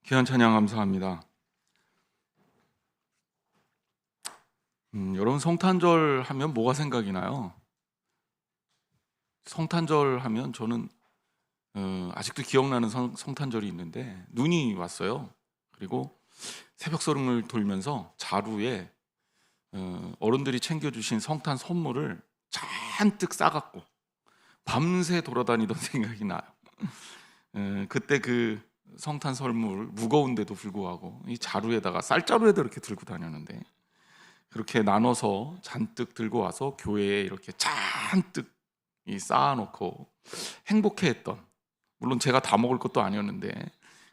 귀한 찬양 감사합니다. 여러분 성탄절 하면 뭐가 생각이 나요? 성탄절 하면 저는 아직도 기억나는 성탄절이 있는데 눈이 왔어요. 그리고 새벽설을 돌면서 자루에 어른들이 챙겨주신 성탄 선물을 잔뜩 싸갖고 밤새 돌아다니던 생각이 나요. 그때 그 성탄 선물 무거운데도 불구하고 이 자루에다가 쌀자루에다 이렇게 들고 다녔는데 그렇게 나눠서 잔뜩 들고 와서 교회에 이렇게 잔뜩 쌓아놓고 행복해했던, 물론 제가 다 먹을 것도 아니었는데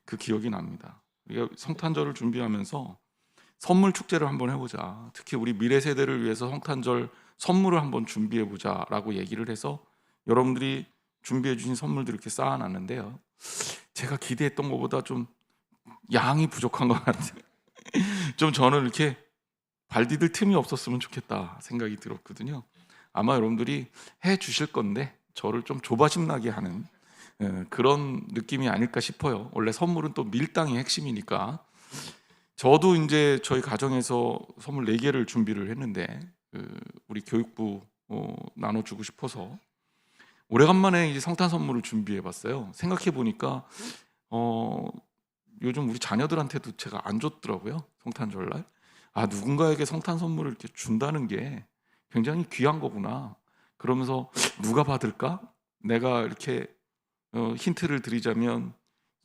그 기억이 납니다. 우리가 성탄절을 준비하면서 선물 축제를 한번 해보자, 특히 우리 미래 세대를 위해서 성탄절 선물을 한번 준비해보자 라고 얘기를 해서 여러분들이 준비해 주신 선물들 이렇게 쌓아놨는데요, 제가 기대했던 것보다 좀 양이 부족한 것 같아요. 좀 저는 이렇게 발 디딜 틈이 없었으면 좋겠다 생각이 들었거든요. 아마 여러분들이 해 주실 건데 저를 좀 조바심 나게 하는 그런 느낌이 아닐까 싶어요. 원래 선물은 또 밀당이 핵심이니까. 저도 이제 저희 가정에서 선물 4개를 준비를 했는데 우리 교육부 나눠주고 싶어서 오래간만에 이제 성탄 선물을 준비해 봤어요. 생각해 보니까 요즘 우리 자녀들한테도 제가 안 줬더라고요. 성탄절날. 누군가에게 성탄 선물을 이렇게 준다는 게 굉장히 귀한 거구나. 그러면서 누가 받을까? 내가 이렇게 힌트를 드리자면,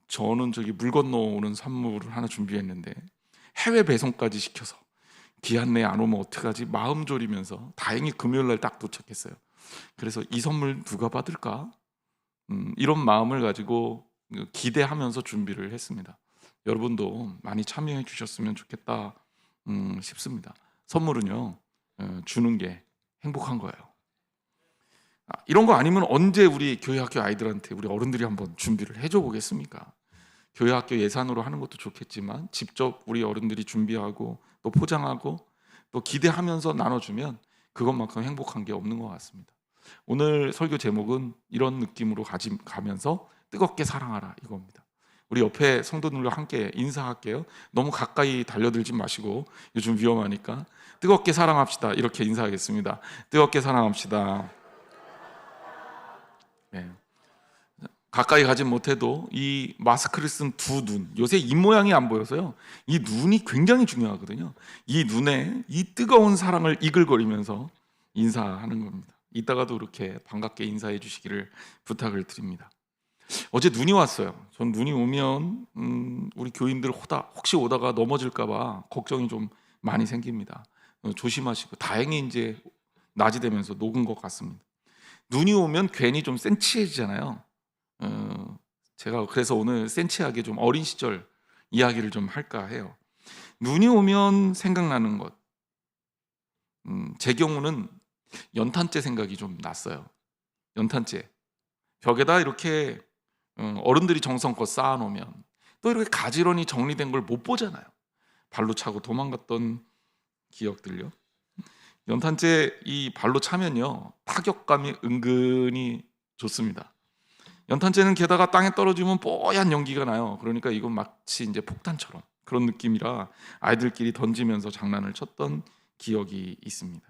저는 저기 물 건너오는 선물을 하나 준비했는데 해외 배송까지 시켜서 기한 내에 안 오면 어떡하지? 마음 졸이면서 다행히 금요일날 딱 도착했어요. 그래서 이 선물 누가 받을까? 이런 마음을 가지고 기대하면서 준비를 했습니다. 여러분도 많이 참여해 주셨으면 좋겠다 싶습니다. 선물은요, 주는 게 행복한 거예요. 이런 거 아니면 언제 우리 교회 학교 아이들한테 우리 어른들이 한번 준비를 해줘 보겠습니까? 교회 학교 예산으로 하는 것도 좋겠지만 직접 우리 어른들이 준비하고 또 포장하고 또 기대하면서 나눠주면 그것만큼 행복한 게 없는 것 같습니다. 오늘 설교 제목은 이런 느낌으로 가면서 뜨겁게 사랑하라 이겁니다. 우리 옆에 성도들과 함께 인사할게요. 너무 가까이 달려들지 마시고, 요즘 위험하니까 뜨겁게 사랑합시다 이렇게 인사하겠습니다. 뜨겁게 사랑합시다. 네. 가까이 가진 못해도 이 마스크를 쓴 두 눈, 요새 입 모양이 안 보여서요, 이 눈이 굉장히 중요하거든요. 이 눈에 이 뜨거운 사랑을 이글거리면서 인사하는 겁니다. 이따가도 이렇게 반갑게 인사해 주시기를 부탁을 드립니다. 어제 눈이 왔어요. 전 눈이 오면 우리 교인들 혹시 오다가 넘어질까 봐 걱정이 좀 많이 생깁니다. 조심하시고, 다행히 이제 낮이 되면서 녹은 것 같습니다. 눈이 오면 괜히 좀 센치해지잖아요. 제가 그래서 오늘 센치하게 좀 어린 시절 이야기를 좀 할까 해요. 눈이 오면 생각나는 것, 제 경우는 연탄재 생각이 좀 났어요. 연탄재 벽에다 이렇게 어른들이 정성껏 쌓아놓으면 또 이렇게 가지런히 정리된 걸 못 보잖아요. 발로 차고 도망갔던 기억들요. 연탄재 이 발로 차면요, 타격감이 은근히 좋습니다. 연탄재는 게다가 땅에 떨어지면 뽀얀 연기가 나요. 그러니까 이건 마치 이제 폭탄처럼 그런 느낌이라 아이들끼리 던지면서 장난을 쳤던 기억이 있습니다.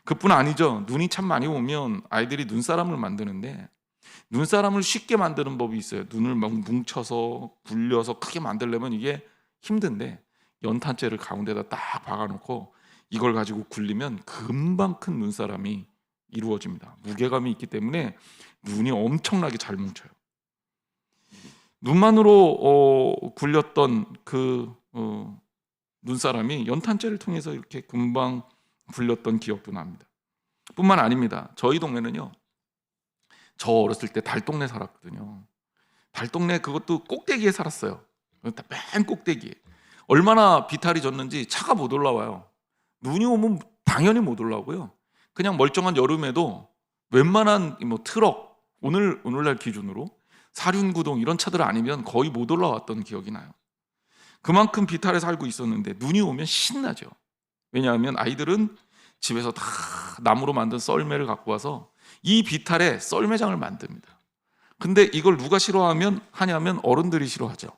그뿐 아니죠. 눈이 참 많이 오면 아이들이 눈사람을 만드는데, 눈사람을 쉽게 만드는 법이 있어요. 눈을 막 뭉쳐서 굴려서 크게 만들려면 이게 힘든데, 연탄재를 가운데다 딱 박아놓고 이걸 가지고 굴리면 금방 큰 눈사람이 이루어집니다. 무게감이 있기 때문에 눈이 엄청나게 잘 뭉쳐요. 눈만으로 굴렸던 그 눈사람이 연탄재를 통해서 이렇게 금방 굴렸던 기억도 납니다. 뿐만 아닙니다. 저희 동네는요, 저 어렸을 때 달동네 살았거든요. 달동네 그것도 꼭대기에 살았어요. 맨 꼭대기에. 얼마나 비탈이 졌는지 차가 못 올라와요. 눈이 오면 당연히 못 올라오고요. 그냥 멀쩡한 여름에도 웬만한 뭐 트럭, 오늘날 기준으로 사륜구동 이런 차들 아니면 거의 못 올라왔던 기억이 나요. 그만큼 비탈에 살고 있었는데 눈이 오면 신나죠. 왜냐하면 아이들은 집에서 다 나무로 만든 썰매를 갖고 와서 이 비탈에 썰매장을 만듭니다. 근데 이걸 누가 하냐면 어른들이 싫어하죠.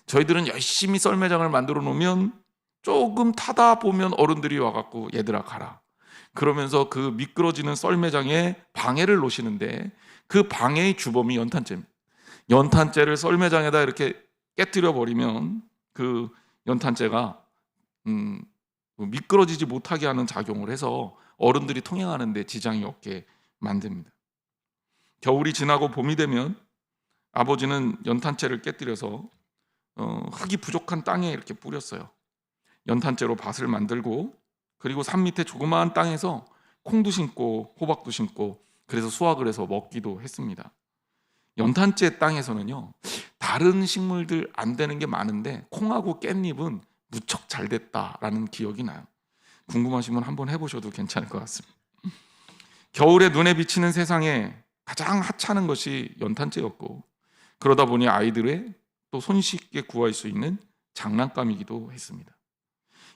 저희들은 열심히 썰매장을 만들어 놓으면 조금 타다 보면 어른들이 와갖고 얘들아 가라. 그러면서 그 미끄러지는 썰매장에 방해를 놓으시는데 그 방해의 주범이 연탄재입니다. 연탄재를 썰매장에다 이렇게 깨뜨려 버리면 그 연탄재가 미끄러지지 못하게 하는 작용을 해서 어른들이 통행하는 데 지장이 없게 만듭니다. 겨울이 지나고 봄이 되면 아버지는 연탄재를 깨뜨려서 흙이 부족한 땅에 이렇게 뿌렸어요. 연탄재로 밭을 만들고 그리고 산 밑에 조그마한 땅에서 콩도 심고 호박도 심고 그래서 수확을 해서 먹기도 했습니다. 연탄재 땅에서는요 다른 식물들 안 되는 게 많은데 콩하고 깻잎은 무척 잘 됐다라는 기억이 나요. 궁금하시면 한번 해보셔도 괜찮을 것 같습니다. 겨울에 눈에 비치는 세상에 가장 하찮은 것이 연탄재였고 그러다 보니 아이들의 또 손쉽게 구할 수 있는 장난감이기도 했습니다.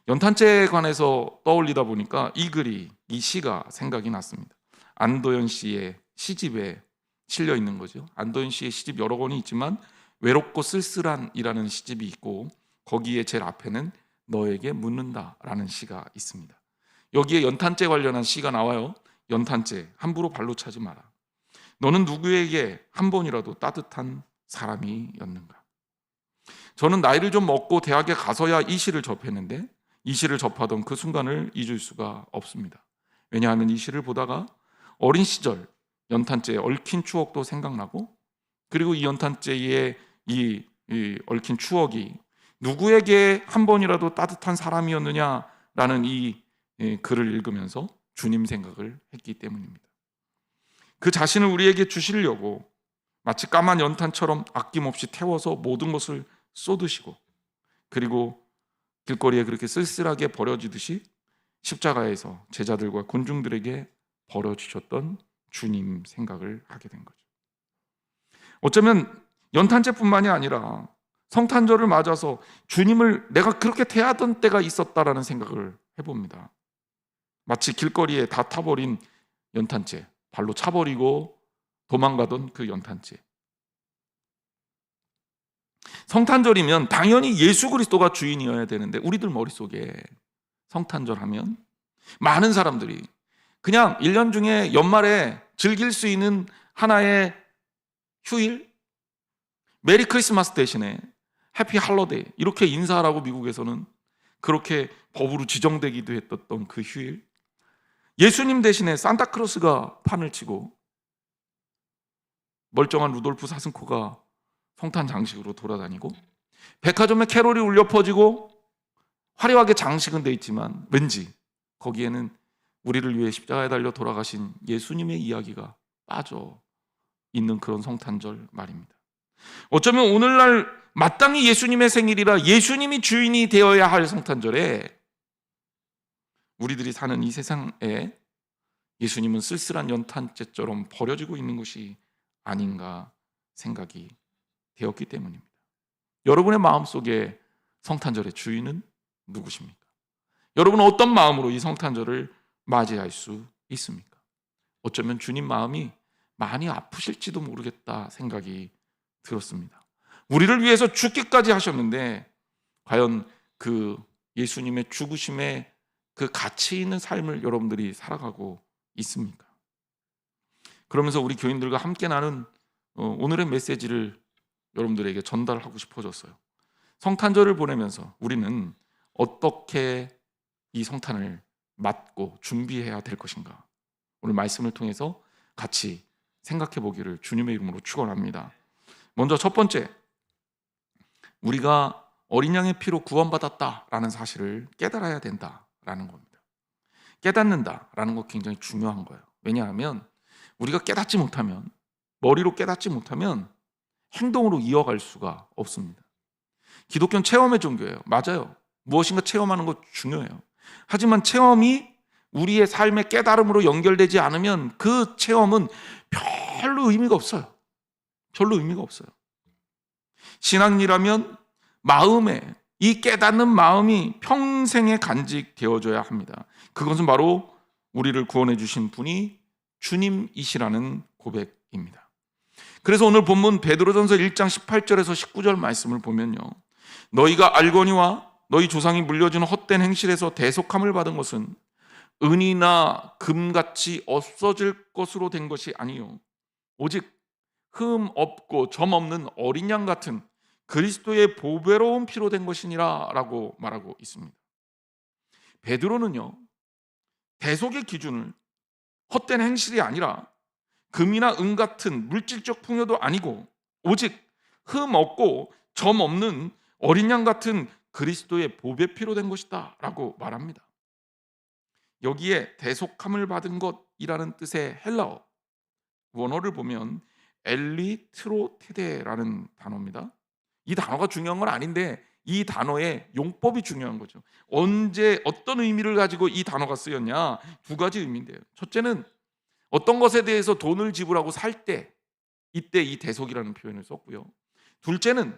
연탄재에 관해서 떠올리다 보니까 이 시가 생각이 났습니다. 안도현 씨의 시집에 실려 있는 거죠. 안도현 씨의 시집 여러 권이 있지만 외롭고 쓸쓸한이라는 시집이 있고 거기에 제일 앞에는 너에게 묻는다라는 시가 있습니다. 여기에 연탄재 관련한 시가 나와요. 연탄재 함부로 발로 차지 마라. 너는 누구에게 한 번이라도 따뜻한 사람이었는가? 저는 나이를 좀 먹고 대학에 가서야 이 시를 접했는데 이 시를 접하던 그 순간을 잊을 수가 없습니다. 왜냐하면 이 시를 보다가 어린 시절 연탄재에 얽힌 추억도 생각나고 그리고 이 연탄재에 이 얽힌 추억이 누구에게 한 번이라도 따뜻한 사람이었느냐라는 이 글을 읽으면서 주님 생각을 했기 때문입니다. 그 자신을 우리에게 주시려고 마치 까만 연탄처럼 아낌없이 태워서 모든 것을 쏟으시고 그리고 길거리에 그렇게 쓸쓸하게 버려지듯이 십자가에서 제자들과 군중들에게 버려주셨던 주님 생각을 하게 된 거죠. 어쩌면 연탄재뿐만이 아니라 성탄절을 맞아서 주님을 내가 그렇게 대하던 때가 있었다라는 생각을 해봅니다. 마치 길거리에 다 타버린 연탄재, 발로 차버리고 도망가던 그 연탄재. 성탄절이면 당연히 예수 그리스도가 주인이어야 되는데 우리들 머릿속에 성탄절 하면 많은 사람들이 그냥 1년 중에 연말에 즐길 수 있는 하나의 휴일, 메리 크리스마스 대신에 해피 할러데이 이렇게 인사하라고 미국에서는 그렇게 법으로 지정되기도 했던 그 휴일, 예수님 대신에 산타크로스가 판을 치고 멀쩡한 루돌프 사슴코가 성탄 장식으로 돌아다니고 백화점에 캐롤이 울려 퍼지고 화려하게 장식은 돼 있지만 왠지 거기에는 우리를 위해 십자가에 달려 돌아가신 예수님의 이야기가 빠져 있는 그런 성탄절 말입니다. 어쩌면 오늘날 마땅히 예수님의 생일이라 예수님이 주인이 되어야 할 성탄절에 우리들이 사는 이 세상에 예수님은 쓸쓸한 연탄재처럼 버려지고 있는 것이 아닌가 생각이 되었기 때문입니다. 여러분의 마음속에 성탄절의 주인은 누구십니까? 여러분은 어떤 마음으로 이 성탄절을 맞이할 수 있습니까? 어쩌면 주님 마음이 많이 아프실지도 모르겠다 생각이 들었습니다. 우리를 위해서 죽기까지 하셨는데 과연 그 예수님의 죽으심의 그 가치 있는 삶을 여러분들이 살아가고 있습니까? 그러면서 우리 교인들과 함께 나눈 오늘의 메시지를 여러분들에게 전달하고 싶어졌어요. 성탄절을 보내면서 우리는 어떻게 이 성탄을 맞고 준비해야 될 것인가? 오늘 말씀을 통해서 같이 생각해 보기를 주님의 이름으로 축원합니다. 먼저 첫 번째, 우리가 어린 양의 피로 구원받았다라는 사실을 깨달아야 된다라는 겁니다. 깨닫는다라는 거 굉장히 중요한 거예요. 왜냐하면 우리가 깨닫지 못하면, 머리로 깨닫지 못하면 행동으로 이어갈 수가 없습니다. 기독교는 체험의 종교예요. 맞아요. 무엇인가 체험하는 거 중요해요. 하지만 체험이 우리의 삶의 깨달음으로 연결되지 않으면 그 체험은 별로 의미가 없어요. 별로 의미가 없어요. 신앙이라면 마음에 이 깨닫는 마음이 평생에 간직되어져야 합니다. 그것은 바로 우리를 구원해 주신 분이 주님이시라는 고백입니다. 그래서 오늘 본문 베드로전서 1장 18절에서 19절 말씀을 보면요, 너희가 알거니와 너희 조상이 물려준 헛된 행실에서 대속함을 받은 것은 은이나 금같이 없어질 것으로 된 것이 아니요 오직 흠 없고 점 없는 어린 양 같은 그리스도의 보배로운 피로 된 것이니라라고 말하고 있습니다. 베드로는요, 대속의 기준을 헛된 행실이 아니라 금이나 은 같은 물질적 풍요도 아니고 오직 흠 없고 점 없는 어린 양 같은 그리스도의 보배 피로 된 것이다 라고 말합니다. 여기에 대속함을 받은 것이라는 뜻의 헬라어 원어를 보면 엘리트로테데라는 단어입니다. 이 단어가 중요한 건 아닌데 이 단어의 용법이 중요한 거죠. 언제 어떤 의미를 가지고 이 단어가 쓰였냐? 두 가지 의미인데요. 첫째는 어떤 것에 대해서 돈을 지불하고 살 때 이때 이 대속이라는 표현을 썼고요. 둘째는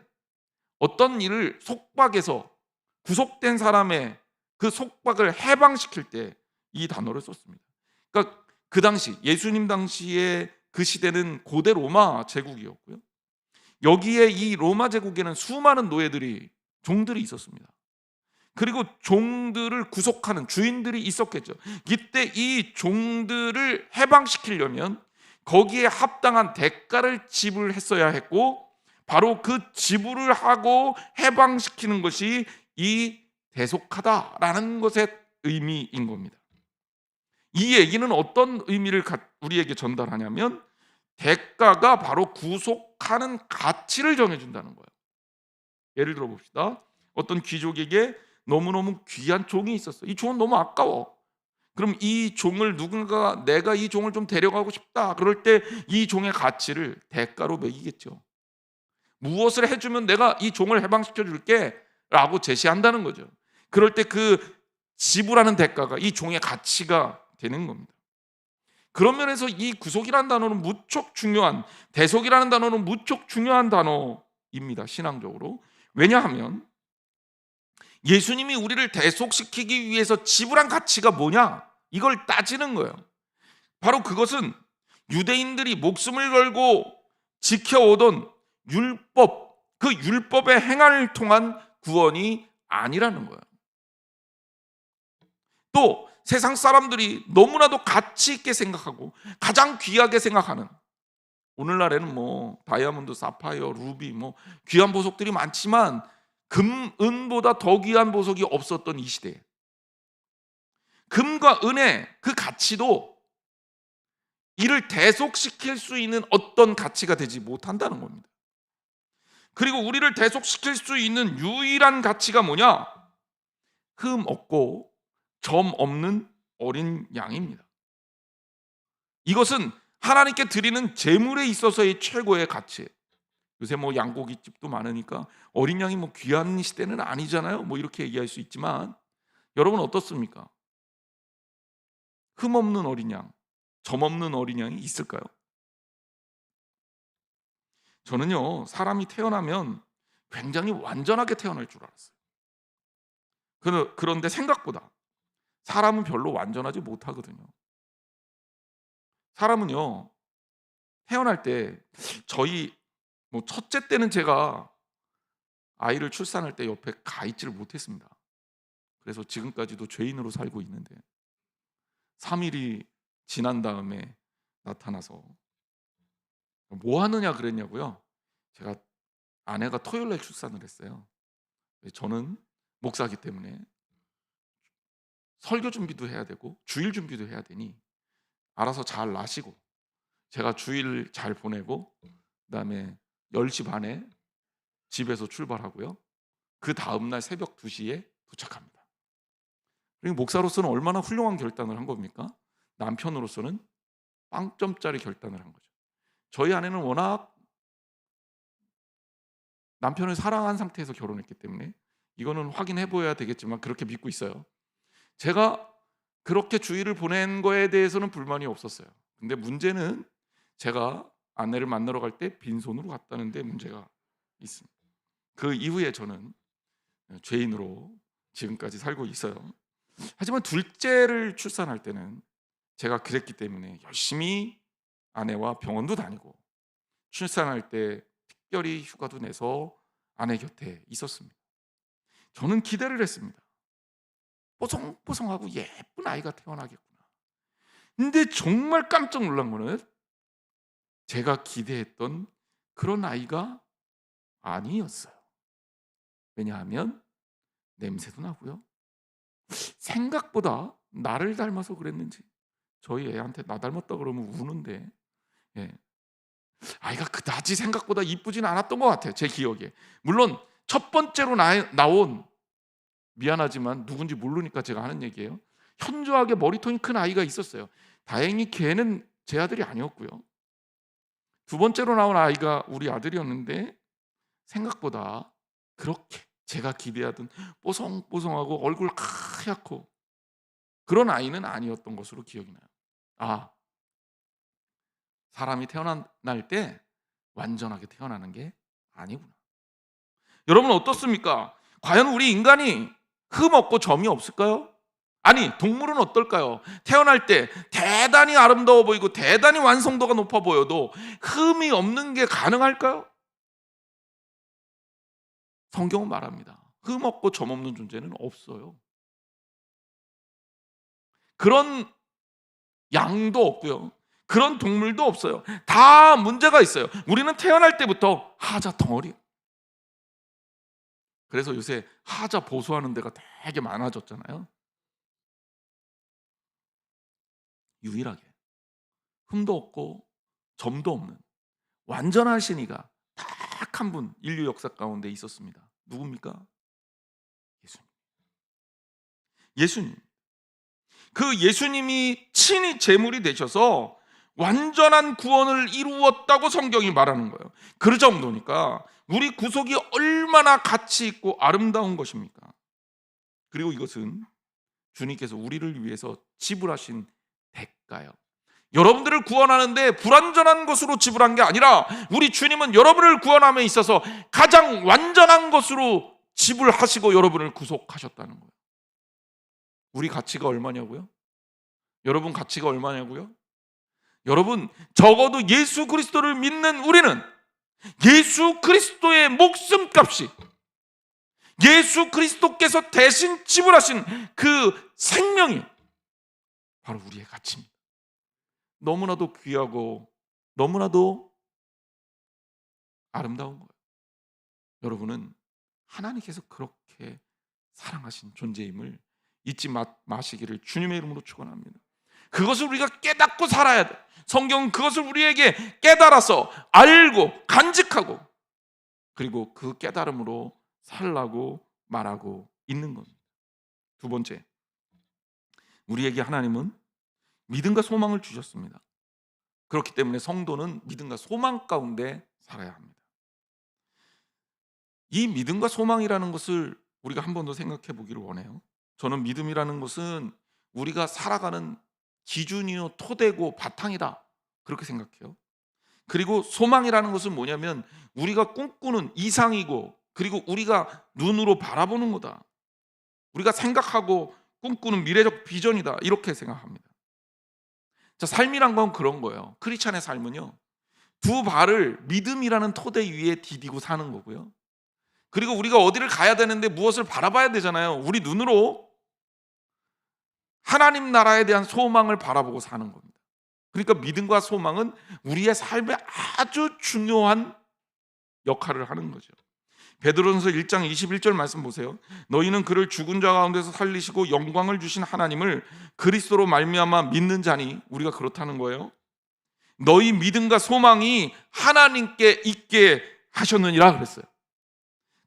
어떤 일을 속박해서 구속된 사람의 그 속박을 해방시킬 때 이 단어를 썼습니다. 그러니까 그 당시 예수님 당시에 그 시대는 고대 로마 제국이었고요. 여기에 이 로마 제국에는 수많은 노예들이 종들이 있었습니다. 그리고 종들을 구속하는 주인들이 있었겠죠. 이때 이 종들을 해방시키려면 거기에 합당한 대가를 지불했어야 했고 바로 그 지불을 하고 해방시키는 것이 이 대속하다라는 것의 의미인 겁니다. 이 얘기는 어떤 의미를 우리에게 전달하냐면 대가가 바로 구속하는 가치를 정해준다는 거예요. 예를 들어 봅시다. 어떤 귀족에게 너무너무 귀한 종이 있었어. 이 종은 너무 아까워. 그럼 이 종을 누군가 내가 이 종을 좀 데려가고 싶다. 그럴 때 이 종의 가치를 대가로 매기겠죠. 무엇을 해주면 내가 이 종을 해방시켜 줄게 라고 제시한다는 거죠. 그럴 때 그 지불하는 대가가 이 종의 가치가 되는 겁니다. 그런 면에서 이 구속이라는 단어는 무척 중요한, 대속이라는 단어는 무척 중요한 단어입니다. 신앙적으로. 왜냐하면 예수님이 우리를 대속시키기 위해서 지불한 가치가 뭐냐? 이걸 따지는 거예요. 바로 그것은 유대인들이 목숨을 걸고 지켜오던 율법, 그 율법의 행함을 통한 구원이 아니라는 거예요. 또 세상 사람들이 너무나도 가치 있게 생각하고 가장 귀하게 생각하는, 오늘날에는 뭐 다이아몬드, 사파이어, 루비 뭐 귀한 보석들이 많지만 금, 은보다 더 귀한 보석이 없었던 이 시대에 금과 은의 그 가치도 이를 대속시킬 수 있는 어떤 가치가 되지 못한다는 겁니다. 그리고 우리를 대속시킬 수 있는 유일한 가치가 뭐냐? 흠 없고 점 없는 어린 양입니다. 이것은 하나님께 드리는 제물에 있어서의 최고의 가치예요. 요새 뭐 양고기집도 많으니까 어린 양이 뭐 귀한 시대는 아니잖아요. 뭐 이렇게 얘기할 수 있지만 여러분 어떻습니까? 흠 없는 어린 양, 점 없는 어린 양이 있을까요? 저는요, 사람이 태어나면 굉장히 완전하게 태어날 줄 알았어요. 그런데 생각보다 사람은 별로 완전하지 못하거든요. 사람은요, 태어날 때 저희 뭐 첫째 때는 제가 아이를 출산할 때 옆에 가 있지를 못했습니다. 그래서 지금까지도 죄인으로 살고 있는데 3일이 지난 다음에 나타나서 뭐 하느냐 그랬냐고요. 제가 아내가 토요일 날 출산을 했어요. 저는 목사기 때문에 설교 준비도 해야 되고 주일 준비도 해야 되니 알아서 잘 나시고 제가 주일 잘 보내고 그다음에 10시 반에 집에서 출발하고요. 그 다음 날 새벽 2시에 도착합니다. 그리고 목사로서는 얼마나 훌륭한 결단을 한 겁니까? 남편으로서는 빵점짜리 결단을 한 거죠. 저희 아내는 워낙 남편을 사랑한 상태에서 결혼했기 때문에 이거는 확인해 보여야 되겠지만 그렇게 믿고 있어요. 제가 그렇게 주일을 보낸 거에 대해서는 불만이 없었어요. 근데 문제는 제가 아내를 만나러 갈 때 빈손으로 갔다는 데 문제가 있습니다. 그 이후에 저는 죄인으로 지금까지 살고 있어요. 하지만 둘째를 출산할 때는 제가 그랬기 때문에 열심히 아내와 병원도 다니고 출산할 때 특별히 휴가도 내서 아내 곁에 있었습니다. 저는 기대를 했습니다. 뽀송뽀송하고 예쁜 아이가 태어나겠구나. 근데 정말 깜짝 놀란 거는 제가 기대했던 그런 아이가 아니었어요. 왜냐하면 냄새도 나고요. 생각보다 나를 닮아서 그랬는지 저희 애한테 나 닮았다 그러면 우는데, 예. 아이가 그다지 생각보다 이쁘진 않았던 것 같아요. 제 기억에. 물론 첫 번째로 나온, 미안하지만 누군지 모르니까 제가 하는 얘기예요, 현저하게 머리통이 큰 아이가 있었어요. 다행히 걔는 제 아들이 아니었고요. 두 번째로 나온 아이가 우리 아들이었는데 생각보다 그렇게 제가 기대하던 뽀송뽀송하고 얼굴 하얗고 그런 아이는 아니었던 것으로 기억이 나요. 아, 사람이 태어날 때 완전하게 태어나는 게 아니구나. 여러분 어떻습니까? 과연 우리 인간이 흠 없고 점이 없을까요? 아니, 동물은 어떨까요? 태어날 때 대단히 아름다워 보이고 대단히 완성도가 높아 보여도 흠이 없는 게 가능할까요? 성경은 말합니다. 흠 없고 점 없는 존재는 없어요. 그런 양도 없고요. 그런 동물도 없어요. 다 문제가 있어요. 우리는 태어날 때부터 하자 덩어리. 그래서 요새 하자 보수하는 데가 되게 많아졌잖아요. 유일하게 흠도 없고 점도 없는 완전하신 이가 딱 한 분 인류 역사 가운데 있었습니다. 누굽니까? 예수님. 예수님. 그 예수님이 친히 제물이 되셔서 완전한 구원을 이루었다고 성경이 말하는 거예요. 그 정도니까 우리 구속이 얼마나 가치 있고 아름다운 것입니까? 그리고 이것은 주님께서 우리를 위해서 지불하신 대가요. 여러분들을 구원하는데 불완전한 것으로 지불한 게 아니라 우리 주님은 여러분을 구원함에 있어서 가장 완전한 것으로 지불하시고 여러분을 구속하셨다는 거예요. 우리 가치가 얼마냐고요? 여러분 가치가 얼마냐고요? 여러분, 적어도 예수 그리스도를 믿는 우리는 예수 그리스도의 목숨값이, 예수 그리스도께서 대신 지불하신 그 생명이 바로 우리의 가치입니다. 너무나도 귀하고 너무나도 아름다운 거예요. 여러분은 하나님께서 그렇게 사랑하신 존재임을 잊지 마시기를 주님의 이름으로 축원합니다. 그것을 우리가 깨닫고 살아야 돼. 성경은 그것을 우리에게 깨달아서 알고 간직하고 그리고 그 깨달음으로 살라고 말하고 있는 겁니다. 두 번째, 우리에게 하나님은 믿음과 소망을 주셨습니다. 그렇기 때문에 성도는 믿음과 소망 가운데 살아야 합니다. 이 믿음과 소망이라는 것을 우리가 한 번 더 생각해 보기를 원해요. 저는 믿음이라는 것은 우리가 살아가는 기준이요 토대고 바탕이다, 그렇게 생각해요. 그리고 소망이라는 것은 뭐냐면 우리가 꿈꾸는 이상이고 그리고 우리가 눈으로 바라보는 거다. 우리가 생각하고 꿈꾸는 미래적 비전이다, 이렇게 생각합니다. 자, 삶이란 건 그런 거예요. 크리스찬의 삶은요, 두 발을 믿음이라는 토대 위에 디디고 사는 거고요. 그리고 우리가 어디를 가야 되는데 무엇을 바라봐야 되잖아요. 우리 눈으로 하나님 나라에 대한 소망을 바라보고 사는 겁니다. 그러니까 믿음과 소망은 우리의 삶에 아주 중요한 역할을 하는 거죠. 베드로전서 1장 21절 말씀 보세요. 너희는 그를 죽은 자 가운데서 살리시고 영광을 주신 하나님을 그리스도로 말미암아 믿는 자니, 우리가 그렇다는 거예요. 너희 믿음과 소망이 하나님께 있게 하셨느니라 그랬어요.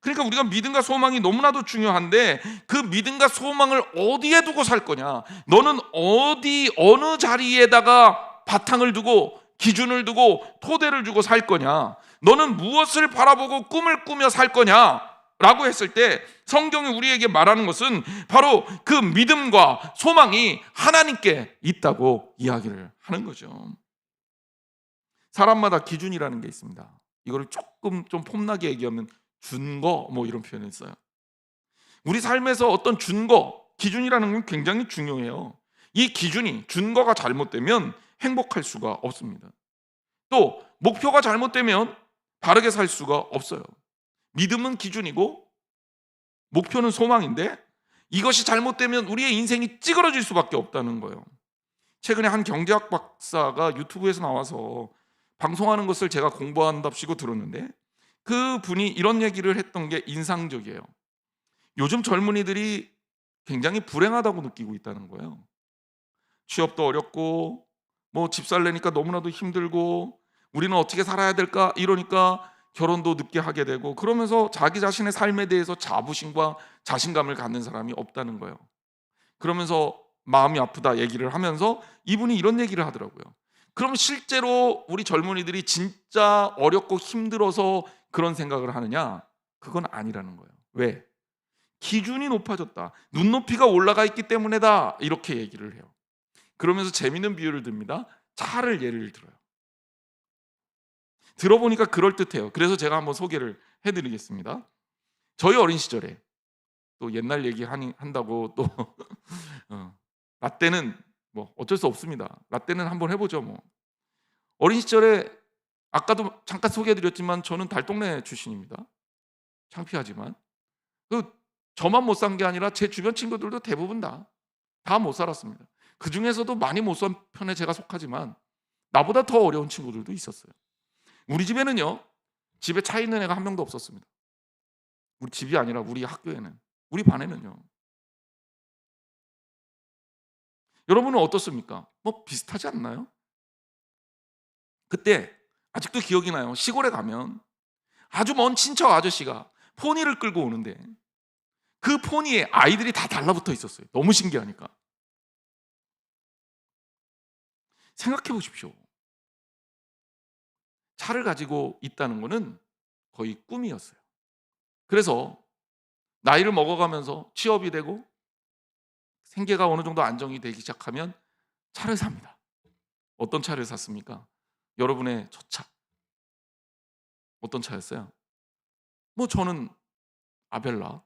그러니까 우리가 믿음과 소망이 너무나도 중요한데 그 믿음과 소망을 어디에 두고 살 거냐, 너는 어느 자리에다가 바탕을 두고 기준을 두고 토대를 두고 살 거냐, 너는 무엇을 바라보고 꿈을 꾸며 살 거냐라고 했을 때 성경이 우리에게 말하는 것은 바로 그 믿음과 소망이 하나님께 있다고 이야기를 하는 거죠. 사람마다 기준이라는 게 있습니다. 이거를 조금 좀 폼나게 얘기하면 준거, 뭐 이런 표현을 써요. 우리 삶에서 어떤 준거, 기준이라는 건 굉장히 중요해요. 이 기준이, 준거가 잘못되면 행복할 수가 없습니다. 또 목표가 잘못되면 바르게 살 수가 없어요. 믿음은 기준이고 목표는 소망인데 이것이 잘못되면 우리의 인생이 찌그러질 수밖에 없다는 거예요. 최근에 한 경제학 박사가 유튜브에서 나와서 방송하는 것을 제가 공부한답시고 들었는데 그 분이 이런 얘기를 했던 게 인상적이에요. 요즘 젊은이들이 굉장히 불행하다고 느끼고 있다는 거예요. 취업도 어렵고 집 살려니까 너무나도 힘들고 우리는 어떻게 살아야 될까 이러니까 결혼도 늦게 하게 되고 그러면서 자기 자신의 삶에 대해서 자부심과 자신감을 갖는 사람이 없다는 거예요. 그러면서 마음이 아프다 얘기를 하면서 이분이 이런 얘기를 하더라고요. 그럼 실제로 우리 젊은이들이 진짜 어렵고 힘들어서 그런 생각을 하느냐? 그건 아니라는 거예요. 왜? 기준이 높아졌다. 눈높이가 올라가 있기 때문에다. 이렇게 얘기를 해요. 그러면서 재미있는 비유를 듭니다. 차를 예를 들어요. 들어보니까 그럴듯해요. 그래서 제가 한번 소개를 해드리겠습니다. 저희 어린 시절에 또 옛날 얘기 한다고 또 라떼는 어쩔 수 없습니다. 라떼는 한번 해보죠. 어린 시절에 아까도 잠깐 소개해드렸지만 저는 달동네 출신입니다. 창피하지만 저만 못 산 게 아니라 제 주변 친구들도 대부분 다 못 살았습니다. 그 중에서도 많이 못 산 편에 제가 속하지만 나보다 더 어려운 친구들도 있었어요. 우리 집에는요, 집에 차 있는 애가 한 명도 없었습니다. 우리 집이 아니라 우리 학교에는, 우리 반에는요. 여러분은 어떻습니까? 비슷하지 않나요? 그때 아직도 기억이 나요. 시골에 가면 아주 먼 친척 아저씨가 포니를 끌고 오는데 그 포니에 아이들이 다 달라붙어 있었어요. 너무 신기하니까. 생각해 보십시오. 차를 가지고 있다는 것은 거의 꿈이었어요. 그래서 나이를 먹어가면서 취업이 되고 생계가 어느 정도 안정이 되기 시작하면 차를 삽니다. 어떤 차를 샀습니까? 여러분의 첫 차. 어떤 차였어요? 저는 아벨라.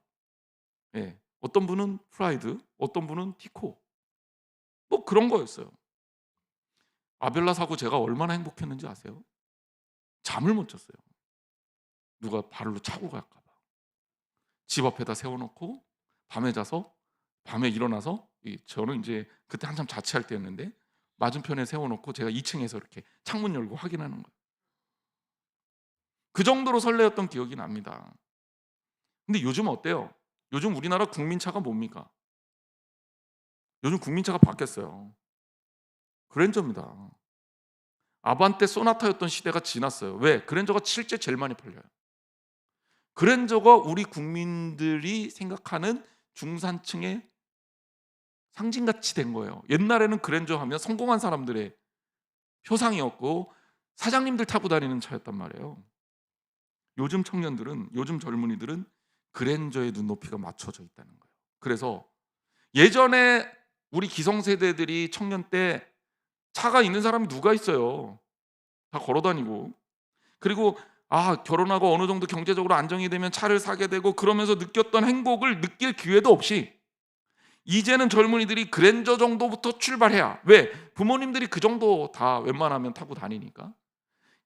예. 어떤 분은 프라이드, 어떤 분은 티코. 그런 거였어요. 아벨라 사고 제가 얼마나 행복했는지 아세요? 잠을 못 잤어요. 누가 발로 차고 갈까 봐. 집 앞에다 세워놓고 밤에 자서 밤에 일어나서 저는 이제 그때 한참 자취할 때였는데 맞은편에 세워놓고 제가 2층에서 이렇게 창문 열고 확인하는 거예요. 그 정도로 설레었던 기억이 납니다. 근데 요즘 어때요? 요즘 우리나라 국민차가 뭡니까? 요즘 국민차가 바뀌었어요. 그랜저입니다. 아반떼 소나타였던 시대가 지났어요. 왜? 그랜저가 실제 제일 많이 팔려요. 그랜저가 우리 국민들이 생각하는 중산층의 상징같이 된 거예요. 옛날에는 그랜저 하면 성공한 사람들의 표상이었고 사장님들 타고 다니는 차였단 말이에요. 요즘 청년들은, 요즘 젊은이들은 그랜저의 눈높이가 맞춰져 있다는 거예요. 그래서 예전에 우리 기성세대들이 청년 때 차가 있는 사람이 누가 있어요? 다 걸어다니고. 그리고 결혼하고 어느 정도 경제적으로 안정이 되면 차를 사게 되고 그러면서 느꼈던 행복을 느낄 기회도 없이 이제는 젊은이들이 그랜저 정도부터 출발해야. 왜? 부모님들이 그 정도 다 웬만하면 타고 다니니까.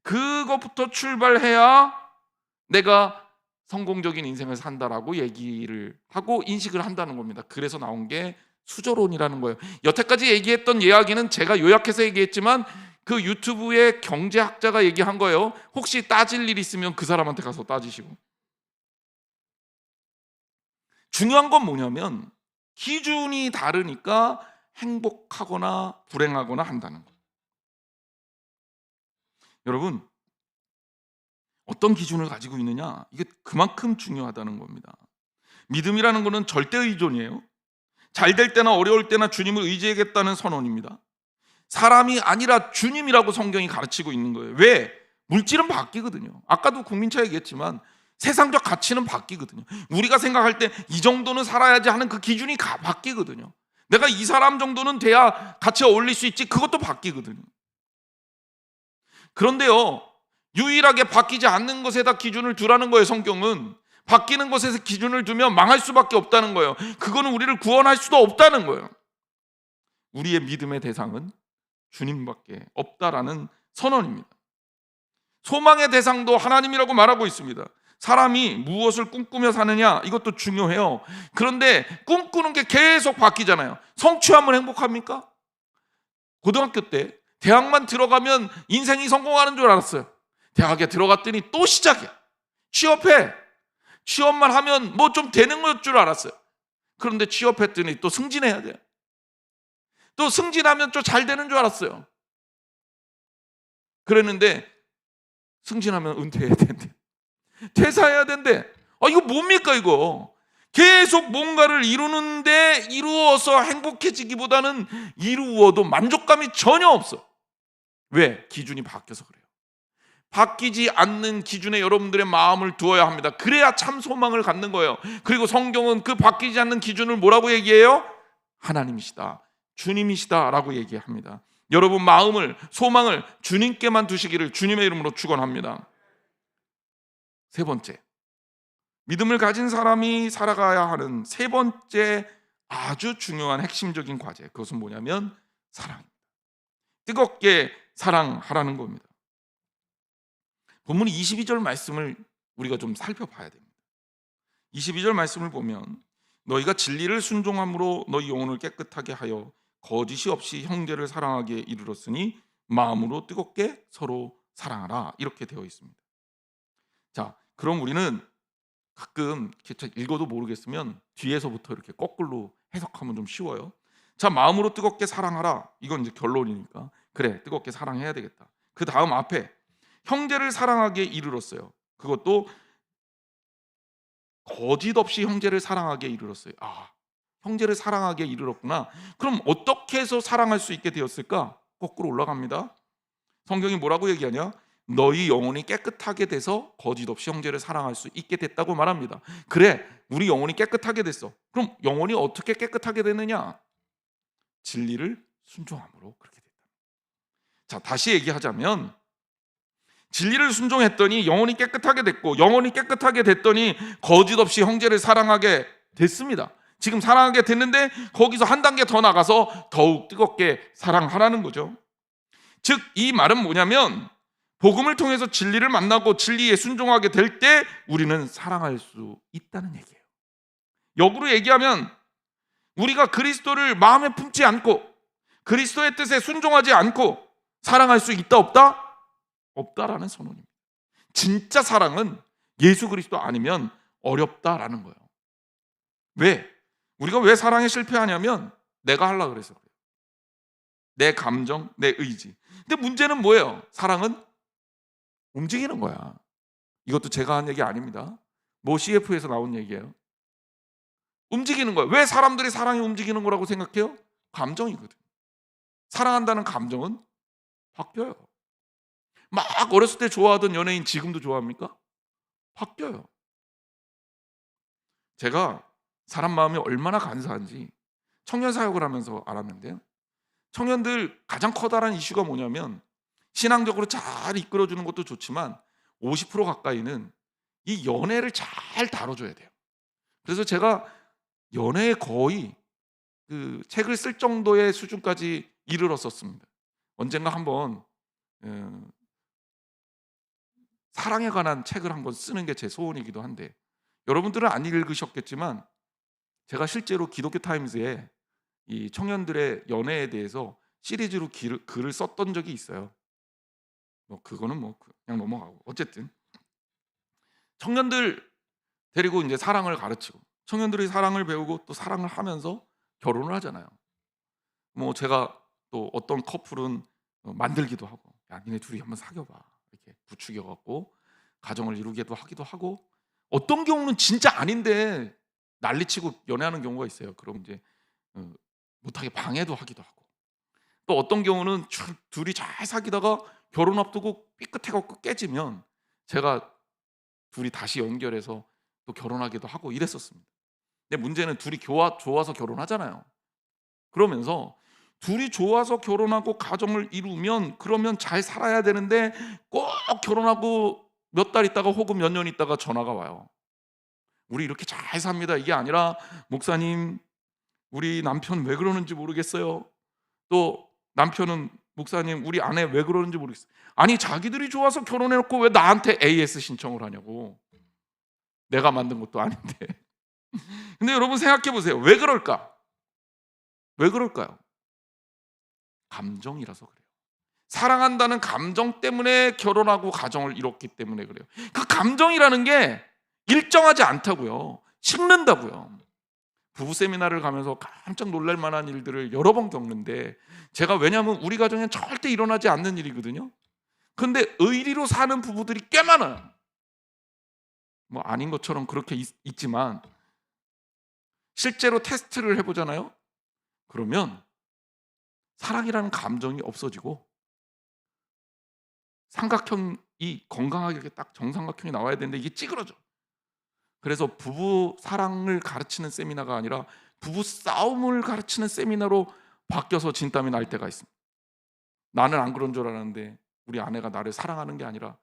그것부터 출발해야 내가 성공적인 인생을 산다라고 얘기를 하고 인식을 한다는 겁니다. 그래서 나온 게 수저론이라는 거예요. 여태까지 얘기했던 이야기는 제가 요약해서 얘기했지만 그 유튜브의 경제학자가 얘기한 거예요. 혹시 따질 일 있으면 그 사람한테 가서 따지시고. 중요한 건 뭐냐면 기준이 다르니까 행복하거나 불행하거나 한다는 거예요. 여러분, 어떤 기준을 가지고 있느냐, 이게 그만큼 중요하다는 겁니다. 믿음이라는 것은 절대 의존이에요. 잘 될 때나 어려울 때나 주님을 의지하겠다는 선언입니다. 사람이 아니라 주님이라고 성경이 가르치고 있는 거예요. 왜? 물질은 바뀌거든요. 아까도 국민차 얘기했지만 세상적 가치는 바뀌거든요. 우리가 생각할 때 이 정도는 살아야지 하는 그 기준이 바뀌거든요. 내가 이 사람 정도는 돼야 같이 어울릴 수 있지, 그것도 바뀌거든요. 그런데요, 유일하게 바뀌지 않는 것에다 기준을 두라는 거예요. 성경은 바뀌는 것에서 기준을 두면 망할 수밖에 없다는 거예요. 그거는 우리를 구원할 수도 없다는 거예요. 우리의 믿음의 대상은 주님밖에 없다라는 선언입니다. 소망의 대상도 하나님이라고 말하고 있습니다. 사람이 무엇을 꿈꾸며 사느냐 이것도 중요해요. 그런데 꿈꾸는 게 계속 바뀌잖아요. 성취하면 행복합니까? 고등학교 때 대학만 들어가면 인생이 성공하는 줄 알았어요. 대학에 들어갔더니 또 시작이야. 취업해. 취업만 하면 뭐 좀 되는 것 줄 알았어요. 그런데 취업했더니 또 승진해야 돼요. 또 승진하면 좀 잘 되는 줄 알았어요. 그랬는데 승진하면 은퇴해야 된대. 퇴사해야 된대. 이거 뭡니까 이거? 계속 뭔가를 이루는데 이루어서 행복해지기보다는 이루어도 만족감이 전혀 없어. 왜? 기준이 바뀌어서 그래요. 바뀌지 않는 기준에 여러분들의 마음을 두어야 합니다. 그래야 참 소망을 갖는 거예요. 그리고 성경은 그 바뀌지 않는 기준을 뭐라고 얘기해요? 하나님이시다, 주님이시다 라고 얘기합니다. 여러분 마음을, 소망을 주님께만 두시기를 주님의 이름으로 축원합니다. 세 번째, 믿음을 가진 사람이 살아가야 하는 세 번째 아주 중요한 핵심적인 과제, 그것은 뭐냐면 사랑입니다. 뜨겁게 사랑하라는 겁니다. 본문 22절 말씀을 우리가 좀 살펴봐야 됩니다. 22절 말씀을 보면 너희가 진리를 순종함으로 너희 영혼을 깨끗하게 하여 거짓이 없이 형제를 사랑하기에 이르렀으니 마음으로 뜨겁게 서로 사랑하라 이렇게 되어 있습니다. 자, 그럼 우리는 가끔 읽어도 모르겠으면 뒤에서부터 이렇게 거꾸로 해석하면 좀 쉬워요. 자, 마음으로 뜨겁게 사랑하라. 이건 이제 결론이니까 그래, 뜨겁게 사랑해야 되겠다. 그 다음 앞에 형제를 사랑하기에 이르렀어요. 그것도 거짓 없이 형제를 사랑하기에 이르렀어요. 형제를 사랑하기에 이르렀구나. 그럼 어떻게 해서 사랑할 수 있게 되었을까? 거꾸로 올라갑니다. 성경이 뭐라고 얘기하냐? 너희 영혼이 깨끗하게 돼서 거짓 없이 형제를 사랑할 수 있게 됐다고 말합니다. 그래, 우리 영혼이 깨끗하게 됐어. 그럼 영혼이 어떻게 깨끗하게 됐느냐? 진리를 순종함으로 그렇게 됐다. 자, 다시 얘기하자면 진리를 순종했더니 영혼이 깨끗하게 됐고, 영혼이 깨끗하게 됐더니 거짓 없이 형제를 사랑하게 됐습니다. 지금 사랑하게 됐는데 거기서 한 단계 더 나가서 더욱 뜨겁게 사랑하라는 거죠. 즉 이 말은 뭐냐면 복음을 통해서 진리를 만나고 진리에 순종하게 될 때 우리는 사랑할 수 있다는 얘기예요. 역으로 얘기하면 우리가 그리스도를 마음에 품지 않고 그리스도의 뜻에 순종하지 않고 사랑할 수 있다 없다? 없다라는 선언입니다. 진짜 사랑은 예수 그리스도 아니면 어렵다라는 거예요. 왜? 우리가 왜 사랑에 실패하냐면 내가 하려고 그래서 그래요. 내 감정, 내 의지. 근데 문제는 뭐예요? 사랑은 움직이는 거야. 이것도 제가 한 얘기 아닙니다. 모 CF에서 나온 얘기예요. 움직이는 거예요. 왜 사람들이 사랑이 움직이는 거라고 생각해요? 감정이거든. 사랑한다는 감정은 바뀌어요. 막 어렸을 때 좋아하던 연예인 지금도 좋아합니까? 바뀌어요. 제가 사람 마음이 얼마나 간사한지 청년 사역을 하면서 알았는데요. 청년들 가장 커다란 이슈가 뭐냐면 신앙적으로 잘 이끌어주는 것도 좋지만 50% 가까이는 이 연애를 잘 다뤄줘야 돼요. 그래서 제가 연애에 거의 그 책을 쓸 정도의 수준까지 이르렀었습니다. 언젠가 한번 사랑에 관한 책을 한번 쓰는 게 제 소원이기도 한데 여러분들은 안 읽으셨겠지만 제가 실제로 기독교 타임즈에 이 청년들의 연애에 대해서 시리즈로 글을 썼던 적이 있어요. 그거는 그냥 넘어가고 어쨌든 청년들 데리고 이제 사랑을 가르치고 청년들이 사랑을 배우고 또 사랑을 하면서 결혼을 하잖아요. 제가 또 어떤 커플은 만들기도 하고 야 니네 둘이 한번 사귀어봐 이렇게 부추겨갖고 가정을 이루기도 하기도 하고 어떤 경우는 진짜 아닌데 난리치고 연애하는 경우가 있어요. 그럼 이제 못하게 방해도 하기도 하고 또 어떤 경우는 둘이 잘 사귀다가 결혼 앞두고 삐끗해갖고 깨지면 제가 둘이 다시 연결해서 또 결혼하기도 하고 이랬었습니다. 근데 문제는 둘이 좋아서 결혼하잖아요. 그러면서 둘이 좋아서 결혼하고 가정을 이루면 그러면 잘 살아야 되는데 꼭 결혼하고 몇 달 있다가 혹은 몇 년 있다가 전화가 와요. 우리 이렇게 잘 삽니다. 이게 아니라 목사님 우리 남편 왜 그러는지 모르겠어요. 또 남편은 목사님 우리 아내 왜 그러는지 모르겠어요. 아니 자기들이 좋아서 결혼해놓고 왜 나한테 AS 신청을 하냐고. 내가 만든 것도 아닌데. 근데 여러분 생각해 보세요. 왜 그럴까? 왜 그럴까요? 감정이라서 그래요. 사랑한다는 감정 때문에 결혼하고 가정을 이뤘기 때문에 그래요. 그 감정이라는 게 일정하지 않다고요. 식는다고요. 부부 세미나를 가면서 깜짝 놀랄 만한 일들을 여러 번 겪는데, 제가 왜냐하면 우리 가정엔 절대 일어나지 않는 일이거든요. 그런데 의리로 사는 부부들이 꽤 많아요. 뭐 아닌 것처럼 그렇게 있지만 실제로 테스트를 해보잖아요. 그러면 사랑이라는 감정이 없어지고 삼각형이 건강하게 이렇게 딱 정삼각형이 나와야 되는데 이게 찌그러져. 그래서 부부 사랑을 가르치는 세미나가 아니라 부부 싸움을 가르치는 세미나로 바뀌어서 진땀이 날 때가 있습니다. 나는 안 그런 줄 알았는데 우리 아내가 나를 사랑하는 게 아니라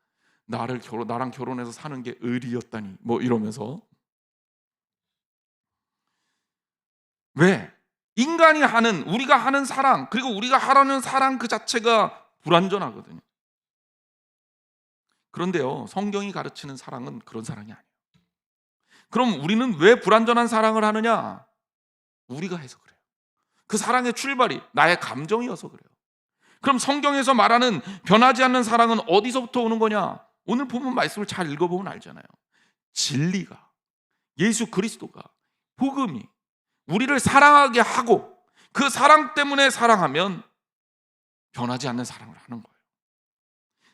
나랑 결혼해서 사는 게 의리였다니, 뭐 이러면서. 왜? 우리가 하는 사랑, 그리고 우리가 하라는 사랑 그 자체가 불완전하거든요. 그런데요, 성경이 가르치는 사랑은 그런 사랑이 아니에요. 그럼 우리는 왜 불완전한 사랑을 하느냐? 우리가 해서 그래요. 그 사랑의 출발이 나의 감정이어서 그래요. 그럼 성경에서 말하는 변하지 않는 사랑은 어디서부터 오는 거냐? 오늘 본문 말씀을 잘 읽어보면 알잖아요. 진리가, 예수 그리스도가, 복음이 우리를 사랑하게 하고 그 사랑 때문에 사랑하면 변하지 않는 사랑을 하는 거예요.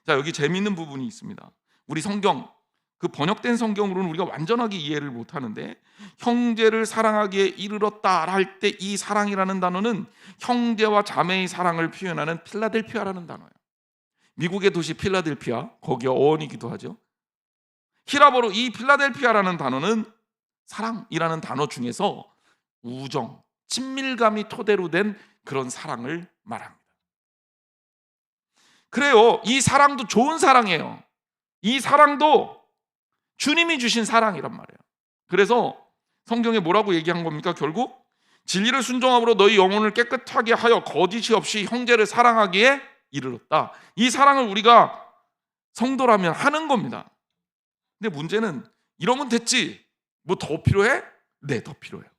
자, 여기 재미있는 부분이 있습니다. 우리 성경, 그 번역된 성경으로는 우리가 완전하게 이해를 못하는데, 형제를 사랑하기에 이르렀다 할 때 이 사랑이라는 단어는 형제와 자매의 사랑을 표현하는 필라델피아라는 단어예요. 미국의 도시 필라델피아, 거기 어원이기도 하죠. 히라보로 이 필라델피아라는 단어는 사랑이라는 단어 중에서 우정, 친밀감이 토대로 된 그런 사랑을 말합니다. 그래요, 이 사랑도 좋은 사랑이에요. 이 사랑도 주님이 주신 사랑이란 말이에요. 그래서 성경에 뭐라고 얘기한 겁니까? 결국 진리를 순종함으로 너희 영혼을 깨끗하게 하여 거짓이 없이 형제를 사랑하기에 이르렀다. 이 사랑을 우리가 성도라면 하는 겁니다. 근데 문제는 이러면 됐지, 뭐 더 필요해? 네, 더 필요해요.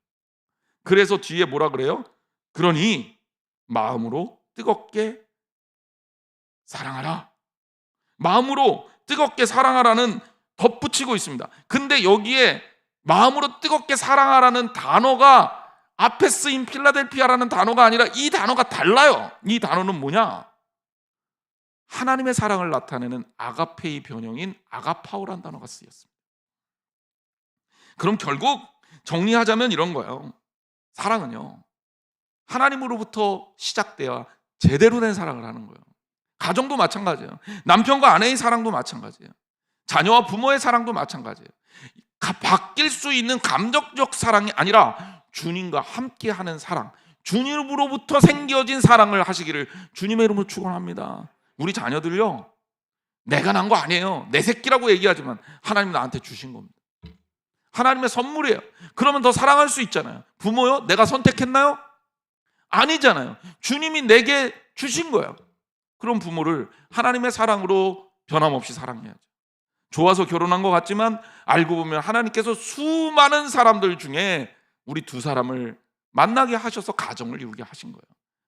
그래서 뒤에 뭐라 그래요? 그러니 마음으로 뜨겁게 사랑하라. 마음으로 뜨겁게 사랑하라는 덧붙이고 있습니다. 근데 여기에 마음으로 뜨겁게 사랑하라는 단어가 앞에 쓰인 필라델피아라는 단어가 아니라 이 단어가 달라요. 이 단어는 뭐냐? 하나님의 사랑을 나타내는 아가페의 변형인 아가파오라는 단어가 쓰였습니다. 그럼 결국 정리하자면 이런 거예요. 사랑은요, 하나님으로부터 시작돼야 제대로 된 사랑을 하는 거예요. 가정도 마찬가지예요. 남편과 아내의 사랑도 마찬가지예요. 자녀와 부모의 사랑도 마찬가지예요. 바뀔 수 있는 감정적 사랑이 아니라 주님과 함께하는 사랑, 주님으로부터 생겨진 사랑을 하시기를 주님의 이름으로 축원합니다. 우리 자녀들요, 내가 난 거 아니에요. 내 새끼라고 얘기하지만 하나님 나한테 주신 겁니다. 하나님의 선물이에요. 그러면 더 사랑할 수 있잖아요. 부모요? 내가 선택했나요? 아니잖아요. 주님이 내게 주신 거예요. 그런 부모를 하나님의 사랑으로 변함없이 사랑해야죠. 좋아서 결혼한 것 같지만 알고 보면 하나님께서 수많은 사람들 중에 우리 두 사람을 만나게 하셔서 가정을 이루게 하신 거예요.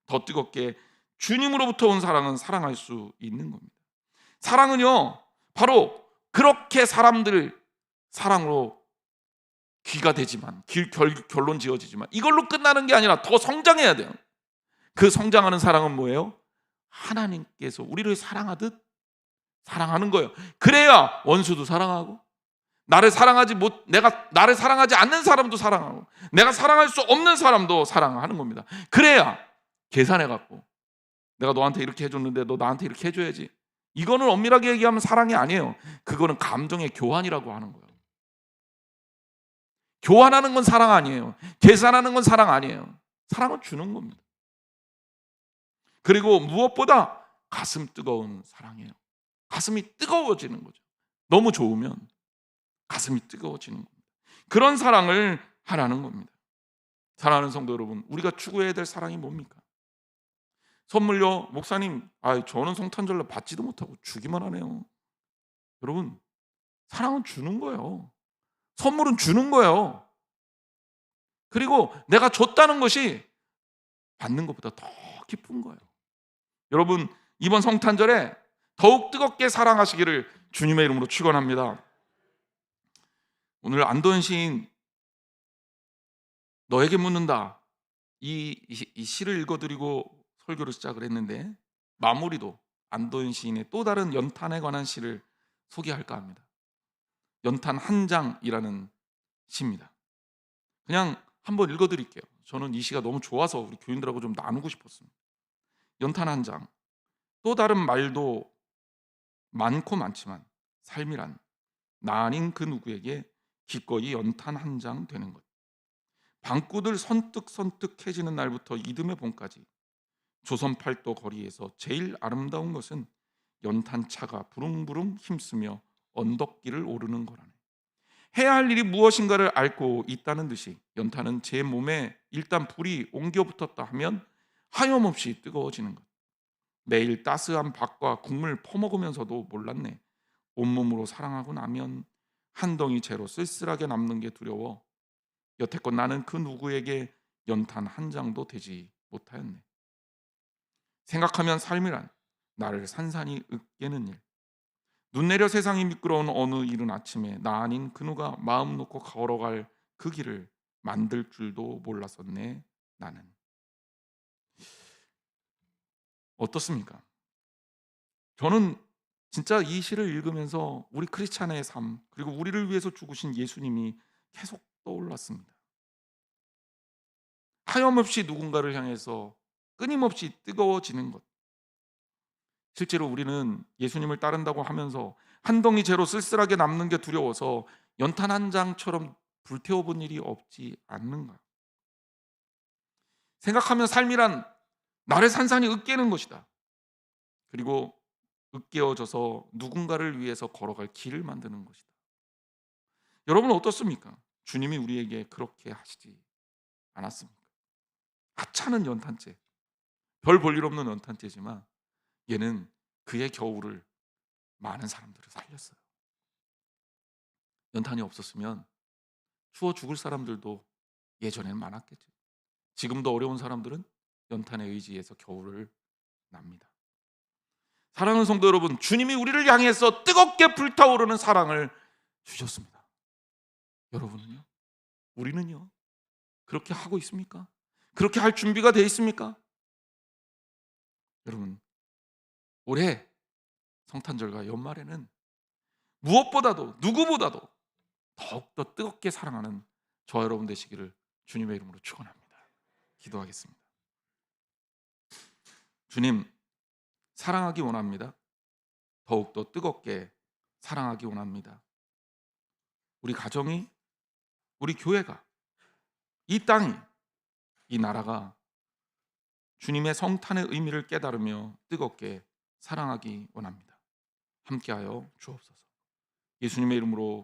더 뜨겁게 주님으로부터 온 사랑은 사랑할 수 있는 겁니다. 사랑은요, 바로 그렇게 사람들 사랑으로 귀가 되지만 결론 지어지지만 이걸로 끝나는 게 아니라 더 성장해야 돼요. 그 성장하는 사랑은 뭐예요? 하나님께서 우리를 사랑하듯 사랑하는 거예요. 그래야 원수도 사랑하고, 나를 사랑하지 않는 사람도 사랑하고, 내가 사랑할 수 없는 사람도 사랑하는 겁니다. 그래야 계산해 갖고 내가 너한테 이렇게 해줬는데 너 나한테 이렇게 해줘야지, 이거는 엄밀하게 얘기하면 사랑이 아니에요. 그거는 감정의 교환이라고 하는 거예요. 교환하는 건 사랑 아니에요. 계산하는 건 사랑 아니에요. 사랑은 주는 겁니다. 그리고 무엇보다 가슴 뜨거운 사랑이에요. 가슴이 뜨거워지는 거죠. 너무 좋으면 가슴이 뜨거워지는 겁니다. 그런 사랑을 하라는 겁니다. 사랑하는 성도 여러분, 우리가 추구해야 될 사랑이 뭡니까? 선물요? 목사님, 저는 성탄절날 받지도 못하고 주기만 하네요. 여러분, 사랑은 주는 거예요. 선물은 주는 거예요. 그리고 내가 줬다는 것이 받는 것보다 더 기쁜 거예요. 여러분, 이번 성탄절에 더욱 뜨겁게 사랑하시기를 주님의 이름으로 축원합니다. 오늘 안도현 시인 너에게 묻는다, 이 시를 읽어드리고 설교를 시작을 했는데, 마무리도 안도현 시인의 또 다른 연탄에 관한 시를 소개할까 합니다. 연탄 한 장이라는 시입니다. 그냥 한번 읽어드릴게요. 저는 이 시가 너무 좋아서 우리 교인들하고 좀 나누고 싶었습니다. 연탄 한 장. 또 다른 말도 많고 많지만 삶이란 나 아닌 그 누구에게 기꺼이 연탄 한 장 되는 것. 방구들 선뜩선뜩해지는 날부터 이듬해 봄까지 조선 팔도 거리에서 제일 아름다운 것은 연탄차가 부릉부릉 힘쓰며 언덕길을 오르는 거라네. 해야 할 일이 무엇인가를 앓고 있다는 듯이 연탄은 제 몸에 일단 불이 옮겨 붙었다 하면 하염없이 뜨거워지는 것. 매일 따스한 밥과 국물 퍼먹으면서도 몰랐네. 온몸으로 사랑하고 나면 한 덩이 채로 쓸쓸하게 남는 게 두려워 여태껏 나는 그 누구에게 연탄 한 장도 되지 못하였네. 생각하면 삶이란 나를 산산이 으깨는 일. 눈 내려 세상이 미끄러운 어느 이른 아침에 나 아닌 그 누가 마음 놓고 걸어갈 그 길을 만들 줄도 몰랐었네. 나는. 어떻습니까? 저는 진짜 이 시를 읽으면서 우리 크리스찬의 삶, 그리고 우리를 위해서 죽으신 예수님이 계속 떠올랐습니다. 하염없이 누군가를 향해서 끊임없이 뜨거워지는 것. 실제로 우리는 예수님을 따른다고 하면서 한 덩이 재로 쓸쓸하게 남는 게 두려워서 연탄 한 장처럼 불태워본 일이 없지 않는가. 생각하면 삶이란 나를 산산이 으깨는 것이다. 그리고 으깨어져서 누군가를 위해서 걸어갈 길을 만드는 것이다. 여러분은 어떻습니까? 주님이 우리에게 그렇게 하시지 않았습니까? 하찮은 연탄재, 별 볼 일 없는 연탄재지만 얘는 그의 겨울을 많은 사람들을 살렸어요. 연탄이 없었으면 추워 죽을 사람들도 예전에는 많았겠죠. 지금도 어려운 사람들은 연탄에 의지해서 겨울을 납니다. 사랑하는 성도 여러분, 주님이 우리를 향해서 뜨겁게 불타오르는 사랑을 주셨습니다. 여러분은요? 우리는요? 그렇게 하고 있습니까? 그렇게 할 준비가 되어 있습니까? 여러분, 올해 성탄절과 연말에는 무엇보다도 누구보다도 더욱더 뜨겁게 사랑하는 저와 여러분 되시기를 주님의 이름으로 축원합니다. 기도하겠습니다. 주님, 사랑하기 원합니다. 더욱더 뜨겁게 사랑하기 원합니다. 우리 가정이, 우리 교회가, 이 땅이, 이 나라가 주님의 성탄의 의미를 깨달으며 뜨겁게 사랑하기 원합니다. 함께하여 주옵소서. 예수님의 이름으로